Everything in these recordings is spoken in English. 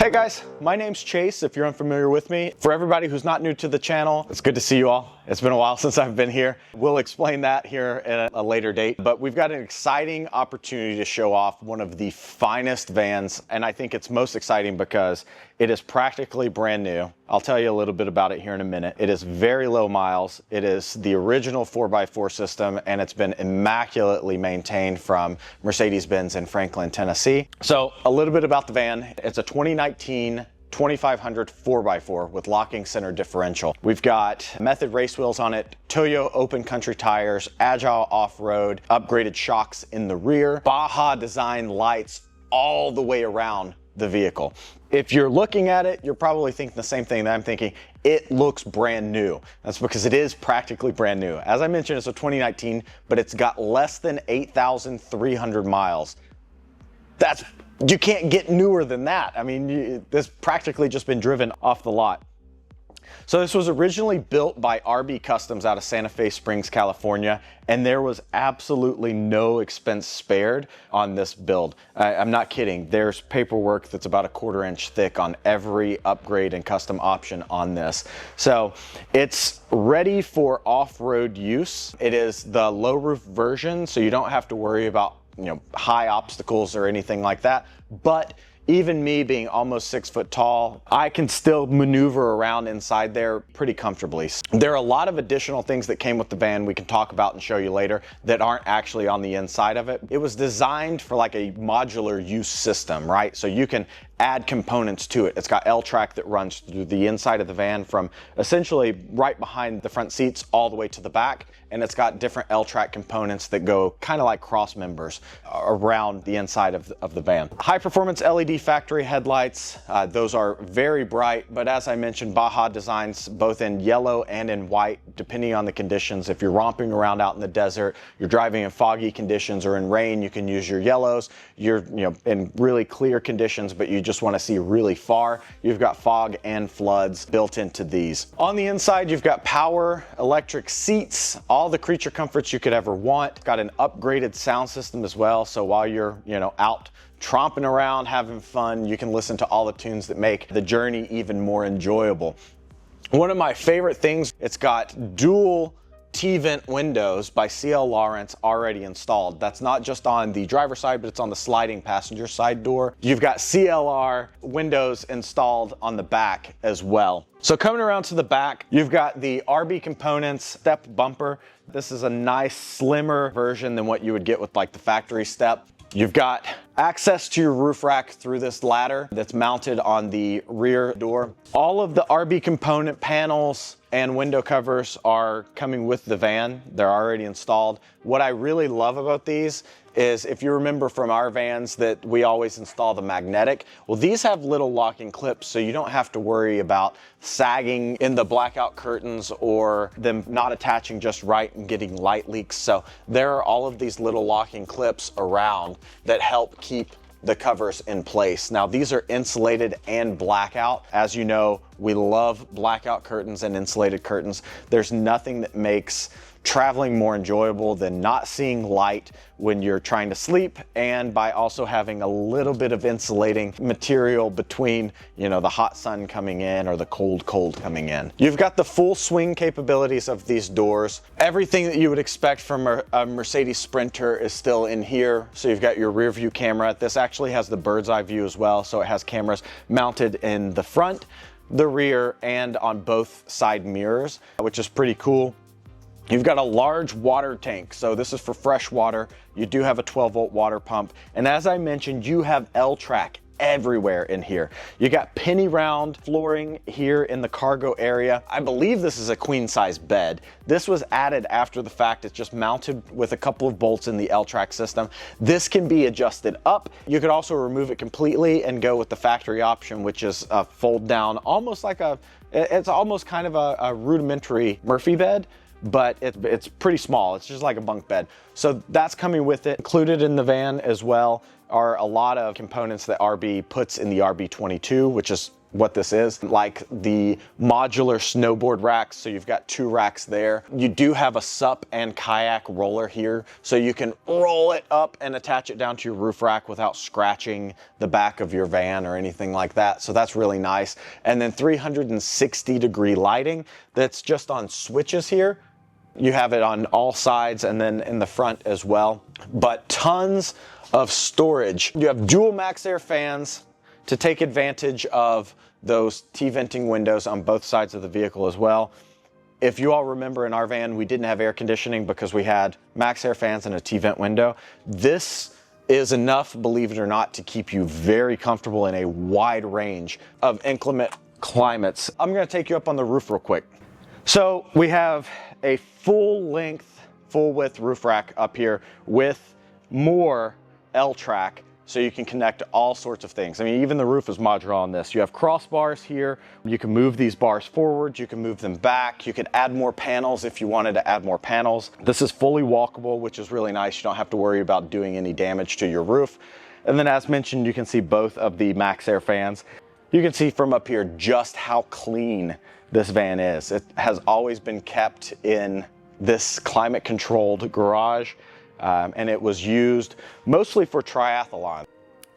Hey guys, my name's Chase, if you're unfamiliar with me. For everybody who's not new to the channel, it's good to see you all. It's been a while since I've been here. We'll explain that here at a later date, but we've got an exciting opportunity to show off one of the finest vans, and I think it's most exciting because it is practically brand new. I'll tell you a little bit about it here in a minute. It is very low miles. It is the original 4x4 system, and it's been immaculately maintained from Mercedes-Benz in Franklin, Tennessee. So a little bit about the van. It's a 2019 2500 4x4 with locking center differential. We've got method race wheels on it, Toyo open country tires, Agile Offroad, upgraded shocks in the rear, Baja design lights all the way around the vehicle. If you're looking at it, you're probably thinking the same thing that I'm thinking. It looks brand new. That's because it is practically brand new. As I mentioned, it's a 2019, but it's got less than 8,300 miles. You can't get newer than that. I mean, this practically just been driven off the lot. So this was originally built by RB Customs out of Santa Fe Springs, California, and there was absolutely no expense spared on this build. I'm not kidding. There's paperwork that's about 1/4 inch thick on every upgrade and custom option on this. So it's ready for off-road use. It is the low roof version, so you don't have to worry about high obstacles or anything like that. But even me being almost 6 foot tall, I can still maneuver around inside there pretty comfortably. There are a lot of additional things that came with the van we can talk about and show you later that aren't actually on the inside of it. It was designed for like a modular use system, right? So you can add components to it. It's got L-track that runs through the inside of the van from essentially right behind the front seats all the way to the back. And it's got different L-track components that go kind of like cross members around the inside of the van. High performance LED factory headlights. Those are very bright, but as I mentioned, Baja designs both in yellow and in white, depending on the conditions. If you're romping around out in the desert, you're driving in foggy conditions or in rain, you can use your yellows. You're in really clear conditions, but you just want to see really far, you've got fog and floods built into these. On the inside, you've got power, electric seats, all the creature comforts you could ever want. Got an upgraded sound system as well, so while you're out tromping around having fun, you can listen to all the tunes that make the journey even more enjoyable. One of my favorite things, it's got dual T-vent windows by CL Lawrence already installed. That's not just on the driver's side, but it's on the sliding passenger side door. You've got CLR windows installed on the back as well. So coming around to the back, you've got the RB Components step bumper. This is a nice slimmer version than what you would get with like the factory step. You've got access to your roof rack through this ladder that's mounted on the rear door. All of the RB component panels and window covers are coming with the van. They're already installed. What I really love about these is, if you remember from our vans that we always install the magnetic, well, these have little locking clips, so you don't have to worry about sagging in the blackout curtains or them not attaching just right and getting light leaks. So there are all of these little locking clips around that help keep the covers in place. Now, these are insulated and blackout. As you know, we love blackout curtains and insulated curtains. There's nothing that makes traveling more enjoyable than not seeing light when you're trying to sleep, and by also having a little bit of insulating material between the hot sun coming in or the cold coming in. You've got the full swing capabilities of these doors. Everything that you would expect from a Mercedes Sprinter is still in here. So you've got your rear view camera. This actually has the bird's eye view as well, so it has cameras mounted in the front, the rear, and on both side mirrors, which is pretty cool. You've got a large water tank, so this is for fresh water. You do have a 12-volt water pump, and as I mentioned, you have L-track everywhere in here. You got penny round flooring here in the cargo area. I believe this is a queen size bed. This was added after the fact. It's just mounted with a couple of bolts in the L-track system. This can be adjusted up. You could also remove it completely and go with the factory option, which is a fold down, it's almost kind of a rudimentary Murphy bed, but it's pretty small. It's just like a bunk bed. So that's coming with it. Included in the van as well are a lot of components that RB puts in the RB22, which is what this is, like the modular snowboard racks. So you've got 2 racks there. You do have a SUP and kayak roller here, so you can roll it up and attach it down to your roof rack without scratching the back of your van or anything like that. So that's really nice. And then 360-degree lighting that's just on switches here. You have it on all sides and then in the front as well. But tons of storage. You have dual max air fans to take advantage of those T-venting windows on both sides of the vehicle as well. If you all remember, in our van, we didn't have air conditioning because we had max air fans and a T-vent window. This is enough, believe it or not, to keep you very comfortable in a wide range of inclement climates. I'm gonna take you up on the roof real quick. So we have a full length, full width roof rack up here with more L-track, so you can connect all sorts of things. I mean, even the roof is modular on this. You have crossbars here. You can move these bars forward. You can move them back. You could add more panels if you wanted to add more panels. This is fully walkable, which is really nice. You don't have to worry about doing any damage to your roof. And then as mentioned, you can see both of the max air fans. You can see from up here just how clean this van is. It has always been kept in this climate controlled garage. And it was used mostly for triathlon.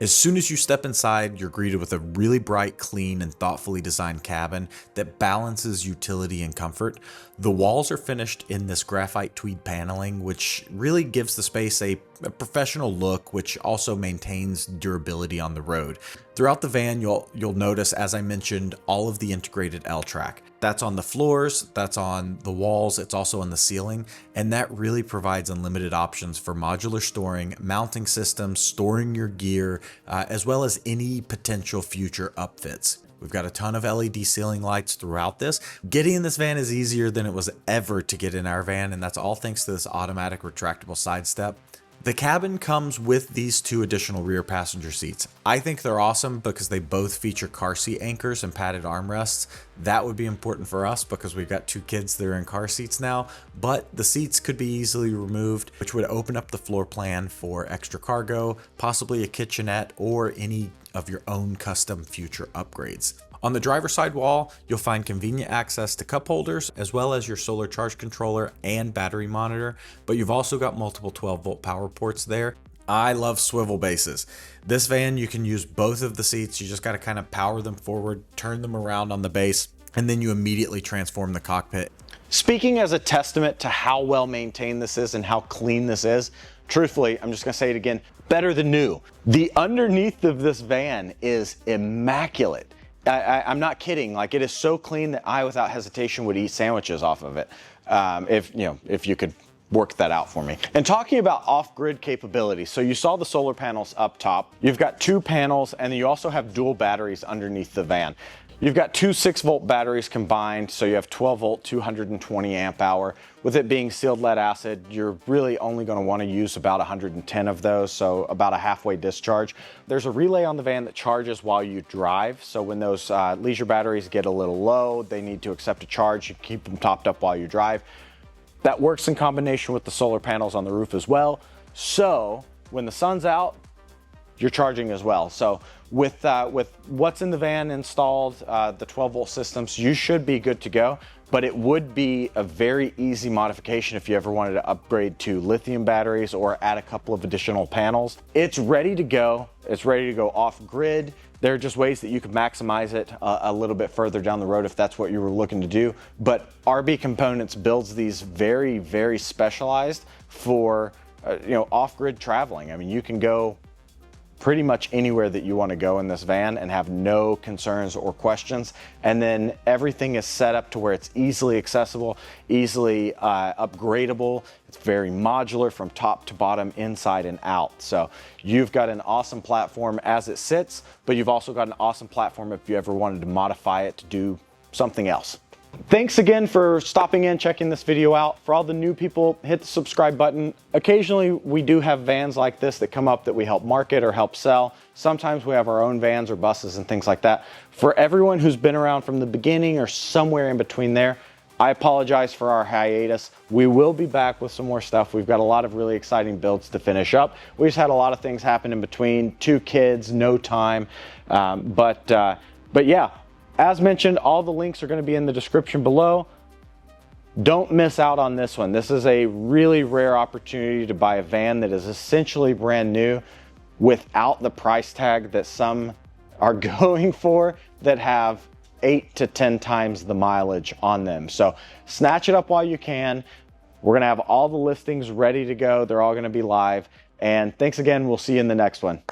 As soon as you step inside, you're greeted with a really bright, clean, and thoughtfully designed cabin that balances utility and comfort. The walls are finished in this graphite tweed paneling, which really gives the space a professional look, which also maintains durability on the road. Throughout the van, you'll notice, as I mentioned, all of the integrated L-track. That's on the floors, that's on the walls, it's also on the ceiling, and that really provides unlimited options for modular storing, mounting systems, storing your gear, as well as any potential future upfits. We've got a ton of LED ceiling lights throughout this. Getting in this van is easier than it was ever to get in our van, and that's all thanks to this automatic retractable side step. The cabin comes with these 2 additional rear passenger seats. I think they're awesome because they both feature car seat anchors and padded armrests. That would be important for us because we've got 2 kids that are in car seats now, but the seats could be easily removed, which would open up the floor plan for extra cargo, possibly a kitchenette, or any of your own custom future upgrades. On the driver's side wall, you'll find convenient access to cup holders, as well as your solar charge controller and battery monitor, but you've also got multiple 12-volt power ports there. I love swivel bases. This van, you can use both of the seats. You just got to kind of power them forward, turn them around on the base, and then you immediately transform the cockpit. Speaking as a testament to how well maintained this is and how clean this is, truthfully, I'm just gonna say it again, better than new. The underneath of this van is immaculate. I'm not kidding. Like, it is so clean that I, without hesitation, would eat sandwiches off of it. If you could work that out for me. And talking about off-grid capability, so you saw the solar panels up top. You've got 2 panels, and then you also have dual batteries underneath the van. You've got 2 6-volt batteries combined, so you have 12-volt, 220 amp hour. With it being sealed lead acid, you're really only going to want to use about 110 of those, so about a halfway discharge. There's a relay on the van that charges while you drive, so when those leisure batteries get a little low, they need to accept a charge. You keep them topped up while you drive. That works in combination with the solar panels on the roof as well, so when the sun's out, you're charging as well. So with what's in the van installed, the 12-volt systems, you should be good to go, but it would be a very easy modification if you ever wanted to upgrade to lithium batteries or add a couple of additional panels. It's ready to go. It's ready to go off grid. There are just ways that you could maximize it a little bit further down the road if that's what you were looking to do. But RB Components builds these very, very specialized for off-grid traveling. I mean, you can go pretty much anywhere that you want to go in this van and have no concerns or questions. And then everything is set up to where it's easily accessible, easily upgradable. It's very modular from top to bottom, inside and out. So you've got an awesome platform as it sits, but you've also got an awesome platform if you ever wanted to modify it to do something else. Thanks again for stopping in, checking this video out. For all the new people, hit the subscribe button. Occasionally, we do have vans like this that come up that we help market or help sell. Sometimes we have our own vans or buses and things like that. For everyone who's been around from the beginning or somewhere in between there, I apologize for our hiatus. We will be back with some more stuff. We've got a lot of really exciting builds to finish up. We just had a lot of things happen in between, 2 kids, no time, but But yeah, as mentioned, all the links are going to be in the description below. Don't miss out on this one. This is a really rare opportunity to buy a van that is essentially brand new without the price tag that some are going for that have 8 to 10 times the mileage on them. So snatch it up while you can. We're gonna have all the listings ready to go. They're all gonna be live. And thanks again, we'll see you in the next one.